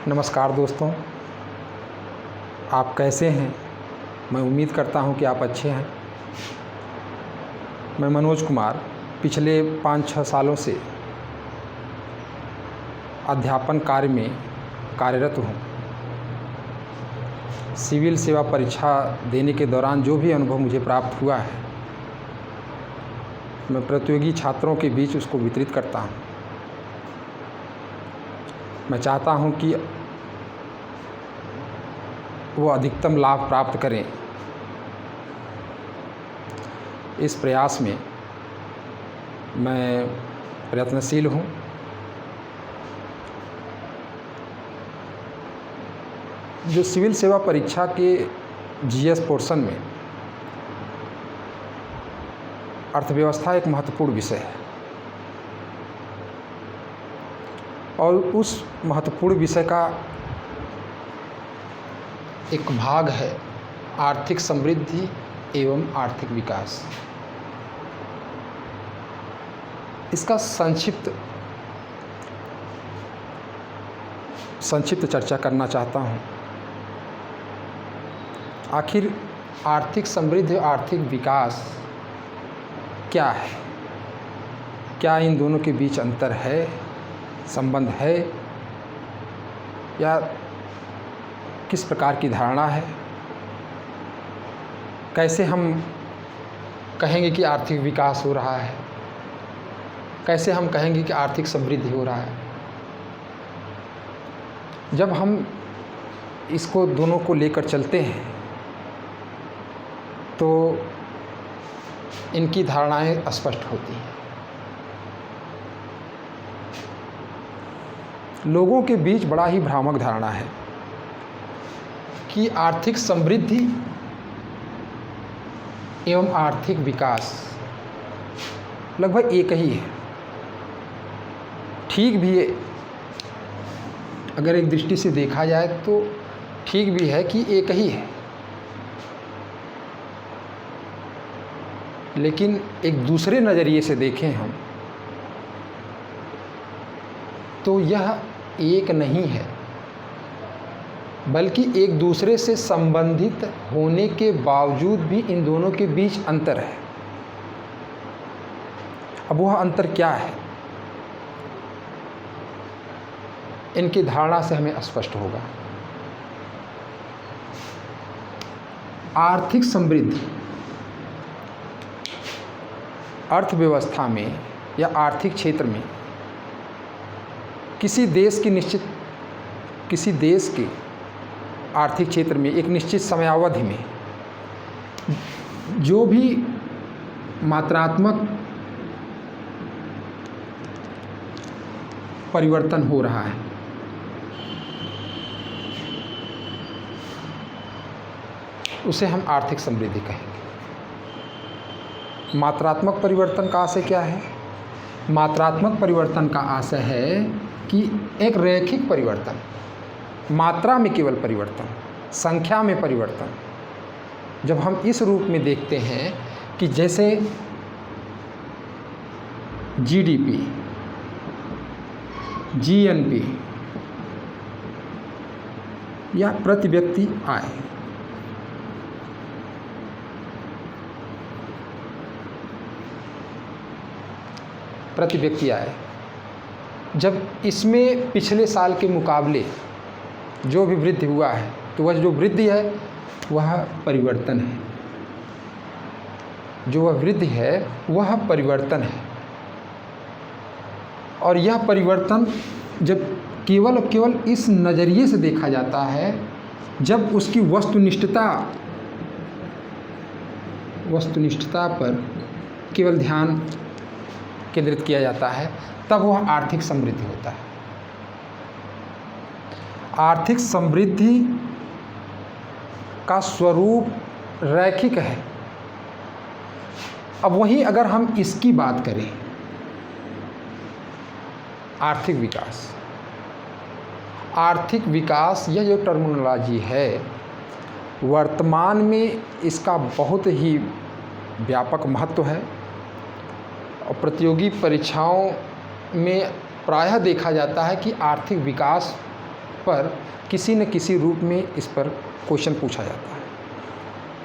नमस्कार दोस्तों, आप कैसे हैं? मैं उम्मीद करता हूं कि आप अच्छे हैं। मैं मनोज कुमार पिछले 5-6 सालों से अध्यापन कार्य में कार्यरत हूं। सिविल सेवा परीक्षा देने के दौरान जो भी अनुभव मुझे प्राप्त हुआ है, मैं प्रतियोगी छात्रों के बीच उसको वितरित करता हूं। मैं चाहता हूं कि वो अधिकतम लाभ प्राप्त करें। इस प्रयास में मैं प्रयत्नशील हूं। जो सिविल सेवा परीक्षा के जीएस पोर्शन में अर्थव्यवस्था एक महत्वपूर्ण विषय है और उस महत्वपूर्ण विषय का एक भाग है आर्थिक समृद्धि एवं आर्थिक विकास। इसका संक्षिप्त चर्चा करना चाहता हूँ। आखिर आर्थिक समृद्धि और आर्थिक विकास क्या है? क्या इन दोनों के बीच अंतर है, संबंध है, या किस प्रकार की धारणा है? कैसे हम कहेंगे कि आर्थिक विकास हो रहा है? कैसे हम कहेंगे कि आर्थिक समृद्धि हो रहा है? जब हम इसको दोनों को लेकर चलते हैं तो इनकी धारणाएं स्पष्ट होती हैं। लोगों के बीच बड़ा ही भ्रामक धारणा है कि आर्थिक समृद्धि एवं आर्थिक विकास लगभग एक ही है। ठीक भी है, अगर एक दृष्टि से देखा जाए तो ठीक भी है कि एक ही है, लेकिन एक दूसरे नज़रिए से देखें हम तो यह एक नहीं है, बल्कि एक दूसरे से संबंधित होने के बावजूद भी इन दोनों के बीच अंतर है। अब वह अंतर क्या है, इनकी धारणा से हमें स्पष्ट होगा। आर्थिक समृद्धि अर्थव्यवस्था में या आर्थिक क्षेत्र में किसी देश के आर्थिक क्षेत्र में एक निश्चित समयावधि में जो भी मात्रात्मक परिवर्तन हो रहा है, उसे हम आर्थिक समृद्धि कहेंगे। मात्रात्मक परिवर्तन का आशय क्या है? मात्रात्मक परिवर्तन का आशय है कि एक रैखिक परिवर्तन, मात्रा में केवल परिवर्तन, संख्या में परिवर्तन। जब हम इस रूप में देखते हैं कि जैसे जीडीपी, जीएनपी या प्रति व्यक्ति आय, प्रति व्यक्ति आय, जब इसमें पिछले साल के मुकाबले जो भी वृद्धि हुआ है तो वह जो वृद्धि है वह परिवर्तन है। जो वह वृद्धि है वह परिवर्तन है। और यह परिवर्तन जब केवल इस नज़रिए से देखा जाता है, जब उसकी वस्तुनिष्ठता पर केवल ध्यान केंद्रित किया जाता है, तब वह आर्थिक समृद्धि होता है। आर्थिक समृद्धि का स्वरूप रैखिक है। अब वहीं अगर हम इसकी बात करें, आर्थिक विकास यह जो टर्मिनोलॉजी है, वर्तमान में इसका बहुत ही व्यापक महत्व है और प्रतियोगी परीक्षाओं में प्रायः देखा जाता है कि आर्थिक विकास पर किसी न किसी रूप में इस पर क्वेश्चन पूछा जाता है।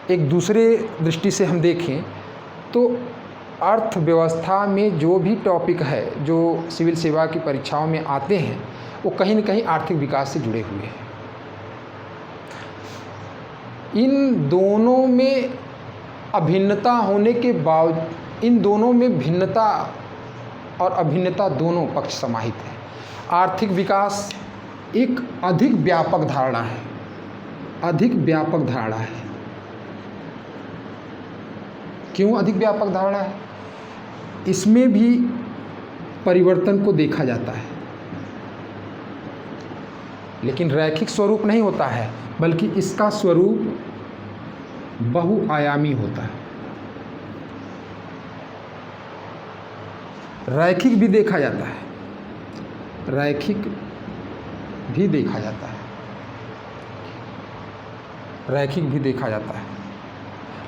एक दूसरे दृष्टि से हम देखें तो अर्थव्यवस्था में जो भी टॉपिक है जो सिविल सेवा की परीक्षाओं में आते हैं वो कहीं न कहीं आर्थिक विकास से जुड़े हुए हैं। इन दोनों में अभिन्नता होने के बावजूद, इन दोनों में भिन्नता और अभिन्नता दोनों पक्ष समाहित हैं। आर्थिक विकास एक अधिक व्यापक धारणा है, अधिक व्यापक धारणा है। क्यों अधिक व्यापक धारणा है? इसमें भी परिवर्तन को देखा जाता है, लेकिन रैखिक स्वरूप नहीं होता है, बल्कि इसका स्वरूप बहुआयामी होता है। रैखिक भी देखा जाता है, रैखिक भी देखा जाता है, रैखिक भी देखा जाता है,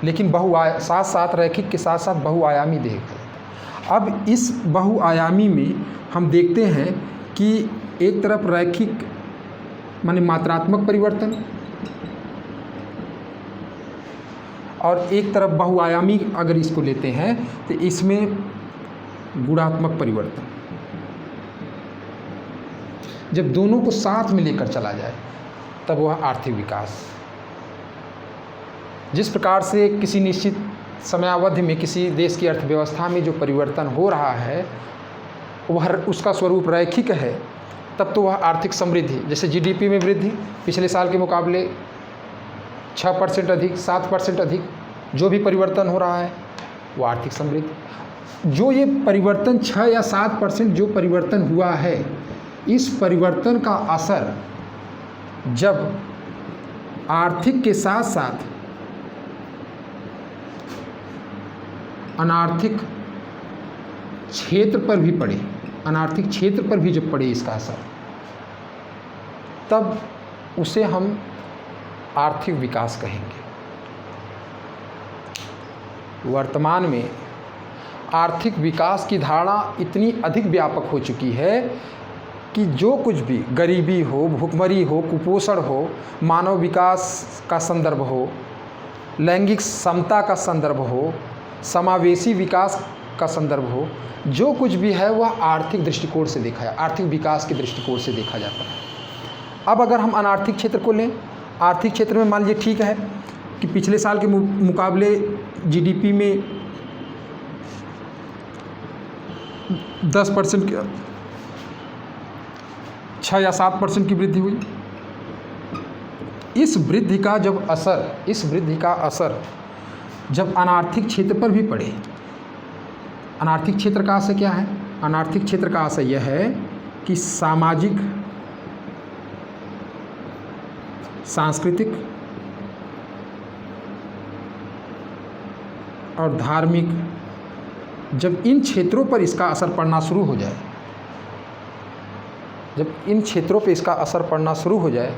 लेकिन साथ साथ रैखिक के साथ साथ बहुआयामी देखा जाता है। अब इस बहुआयामी में हम देखते हैं कि एक तरफ रैखिक माने मात्रात्मक परिवर्तन और एक तरफ बहुआयामी अगर इसको लेते हैं तो इसमें गुणात्मक परिवर्तन। जब दोनों को साथ में लेकर चला जाए तब वह आर्थिक विकास। जिस प्रकार से किसी निश्चित समयावधि में किसी देश की अर्थव्यवस्था में जो परिवर्तन हो रहा है वह उसका स्वरूप रैखिक है, तब तो वह आर्थिक समृद्धि, जैसे जीडीपी में वृद्धि पिछले साल के मुकाबले 6% अधिक, 7% अधिक, जो भी परिवर्तन हो रहा है वो आर्थिक समृद्धि। जो ये परिवर्तन 6 या 7% जो परिवर्तन हुआ है, इस परिवर्तन का असर जब आर्थिक के साथ साथ अनार्थिक क्षेत्र पर भी पड़े, अनार्थिक क्षेत्र पर भी जब पड़े इसका असर, तब उसे हम आर्थिक विकास कहेंगे। वर्तमान में आर्थिक विकास की धारणा इतनी अधिक व्यापक हो चुकी है कि जो कुछ भी गरीबी हो, भूखमरी हो, कुपोषण हो, मानव विकास का संदर्भ हो, लैंगिक समता का संदर्भ हो, समावेशी विकास का संदर्भ हो, जो कुछ भी है वह आर्थिक दृष्टिकोण से देखा है, आर्थिक विकास के दृष्टिकोण से देखा जाता है। अब अगर हम अनार्थिक क्षेत्र को लें, आर्थिक क्षेत्र में मान लीजिए ठीक है कि पिछले साल के मुकाबले जीडीपी में 10% 6 या 7% की वृद्धि हुई। इस वृद्धि का असर जब अनार्थिक क्षेत्र पर भी पड़े, अनार्थिक क्षेत्र का असर क्या है? अनार्थिक क्षेत्र का असर यह है कि सामाजिक, सांस्कृतिक और धार्मिक, जब इन क्षेत्रों पर इसका असर पड़ना शुरू हो जाए, जब इन क्षेत्रों पर इसका असर पड़ना शुरू हो जाए,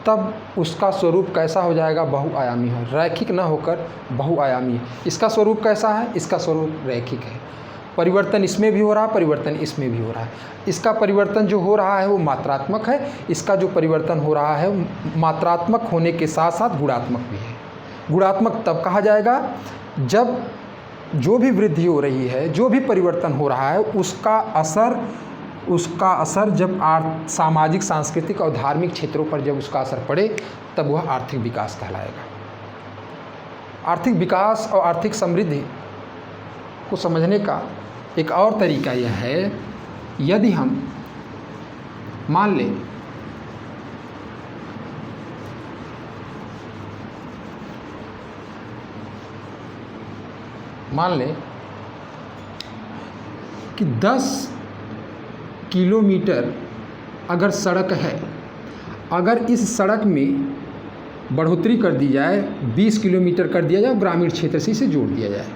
तब उसका स्वरूप कैसा हो जाएगा? बहुआयामी है, रैखिक न होकर बहुआयामी। इसका स्वरूप कैसा है? इसका स्वरूप रैखिक है। परिवर्तन इसमें भी हो रहा है, परिवर्तन इसमें भी हो रहा है। इसका परिवर्तन जो हो रहा है वो मात्रात्मक है, इसका जो परिवर्तन हो रहा है मात्रात्मक होने के साथ साथ गुणात्मक भी है। गुणात्मक तब कहा जाएगा जब जो भी वृद्धि हो रही है, जो भी परिवर्तन हो रहा है, उसका असर जब सामाजिक, सांस्कृतिक और धार्मिक क्षेत्रों पर जब उसका असर पड़े, तब वह आर्थिक विकास कहलाएगा। आर्थिक विकास और आर्थिक समृद्धि को समझने का एक और तरीका यह है, यदि हम मान लें कि 10 किलोमीटर अगर सड़क है, अगर इस सड़क में बढ़ोतरी कर दी जाए, 20 किलोमीटर कर दिया जाए, ग्रामीण क्षेत्र से इसे जोड़ दिया जाए,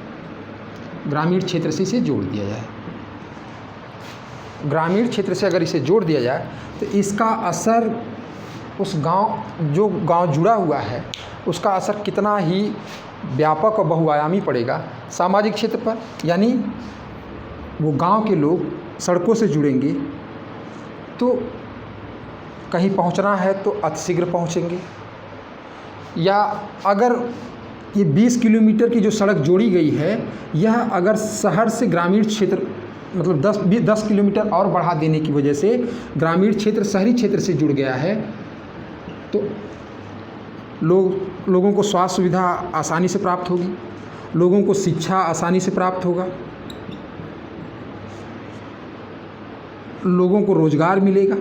ग्रामीण क्षेत्र से इसे जोड़ दिया जाए, ग्रामीण क्षेत्र से अगर इसे जोड़ दिया जाए तो इसका असर उस गांव, जो गांव जुड़ा हुआ है, उसका असर कितना ही व्यापक और बहुआयामी पड़ेगा सामाजिक क्षेत्र पर। यानी वो गांव के लोग सड़कों से जुड़ेंगे तो कहीं पहुंचना है तो अतिशीघ्र पहुंचेंगे। या अगर ये 20 किलोमीटर की जो सड़क जोड़ी गई है, यह अगर शहर से ग्रामीण क्षेत्र मतलब 10 किलोमीटर और बढ़ा देने की वजह से ग्रामीण क्षेत्र शहरी क्षेत्र से जुड़ गया है, तो लोगों को स्वास्थ्य सुविधा आसानी से प्राप्त होगी, लोगों को शिक्षा आसानी से प्राप्त होगा, लोगों को रोजगार मिलेगा।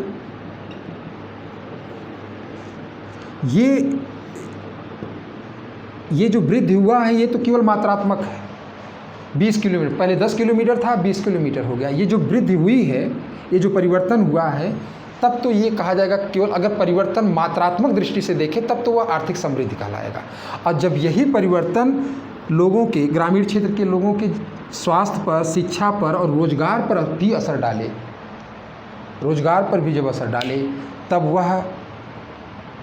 ये जो वृद्धि हुआ है ये तो केवल मात्रात्मक है। 20 किलोमीटर, पहले 10 किलोमीटर था, 20 किलोमीटर हो गया। ये जो वृद्धि हुई है, ये जो परिवर्तन हुआ है, तब तो ये कहा जाएगा केवल अगर परिवर्तन मात्रात्मक दृष्टि से देखें तब तो वह आर्थिक समृद्धि कहलाएगा। और जब यही परिवर्तन लोगों के, ग्रामीण क्षेत्र के लोगों के स्वास्थ्य पर, शिक्षा पर और रोजगार पर भी असर डाले, रोजगार पर भी जब असर डाले, तब वह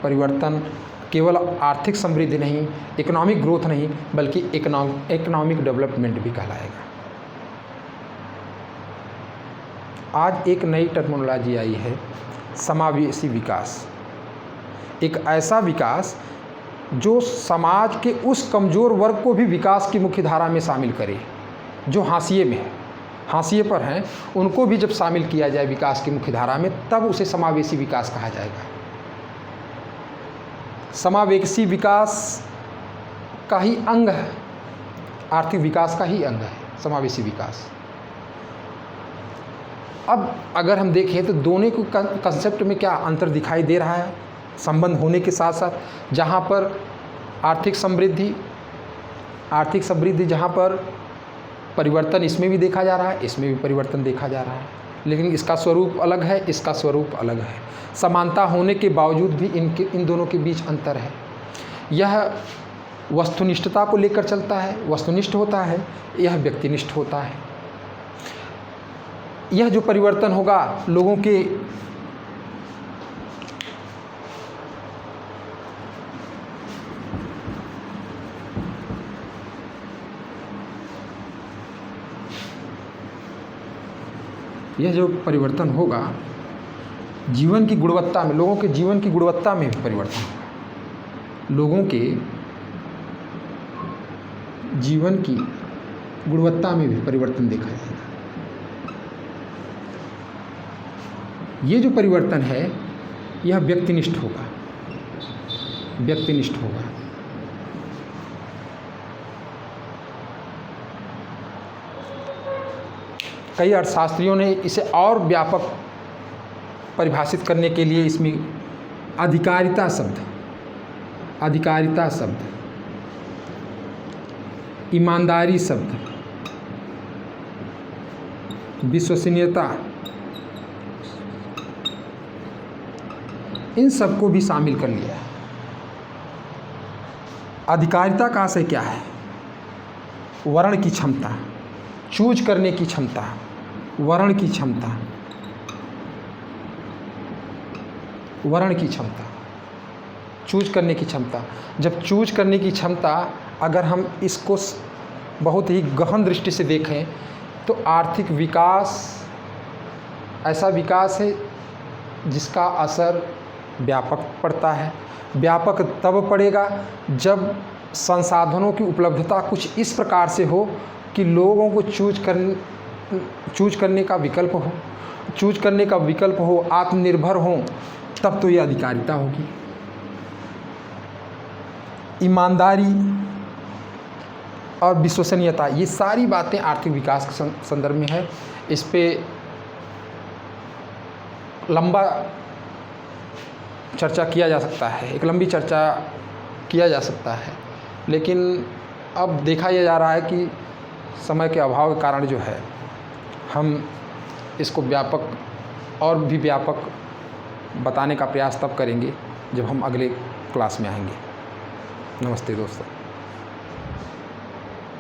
परिवर्तन केवल आर्थिक समृद्धि नहीं, इकोनॉमिक ग्रोथ नहीं, बल्कि इकोनॉमिक डेवलपमेंट भी कहलाएगा। आज एक नई टर्मिनोलॉजी आई है, समावेशी विकास। एक ऐसा विकास जो समाज के उस कमज़ोर वर्ग को भी विकास की मुख्य धारा में शामिल करे, जो हाशिए में है, हाशिए पर हैं, उनको भी जब शामिल किया जाए विकास की मुख्य धारा में, तब उसे समावेशी विकास कहा जाएगा। समावेशी विकास का ही अंग है, आर्थिक विकास का ही अंग है समावेशी विकास। अब अगर हम देखें तो दोनों को कंसेप्ट में क्या अंतर दिखाई दे रहा है, संबंध होने के साथ साथ। जहाँ पर आर्थिक समृद्धि जहाँ पर परिवर्तन इसमें भी देखा जा रहा है, इसमें भी परिवर्तन देखा जा रहा है, लेकिन इसका स्वरूप अलग है, इसका स्वरूप अलग है। समानता होने के बावजूद भी इन दोनों के बीच अंतर है। यह वस्तुनिष्ठता को लेकर चलता है, वस्तुनिष्ठ होता है, यह व्यक्तिनिष्ठ होता है। यह जो परिवर्तन होगा लोगों के जीवन की गुणवत्ता में, लोगों के जीवन की गुणवत्ता में भी परिवर्तन होगा। लोगों के जीवन की गुणवत्ता में भी परिवर्तन देखा जाएगा। ये जो परिवर्तन है यह व्यक्तिनिष्ठ होगा, व्यक्तिनिष्ठ होगा। कई अर्थशास्त्रियों ने इसे और व्यापक परिभाषित करने के लिए इसमें अधिकारिता शब्द, ईमानदारी शब्द, विश्वसनीयता, इन सबको भी शामिल कर लिया है। अधिकारिता का आशय क्या है? वर्ण की क्षमता, चूज करने की क्षमता, वर्ण की क्षमता, वर्ण की क्षमता, चूज करने की क्षमता। जब चूज करने की क्षमता, अगर हम इसको बहुत ही गहन दृष्टि से देखें तो आर्थिक विकास ऐसा विकास है जिसका असर व्यापक पड़ता है। व्यापक तब पड़ेगा जब संसाधनों की उपलब्धता कुछ इस प्रकार से हो कि लोगों को चूज करने का विकल्प हो, आत्मनिर्भर हो, तब तो ये अधिकारिता होगी। ईमानदारी और विश्वसनीयता, ये सारी बातें आर्थिक विकास के संदर्भ में है। इस पे लंबा चर्चा किया जा सकता है, एक लंबी चर्चा किया जा सकता है, लेकिन अब देखा यह जा रहा है कि समय के अभाव के कारण जो है हम इसको व्यापक और भी व्यापक बताने का प्रयास तब करेंगे जब हम अगले क्लास में आएंगे। नमस्ते दोस्तों।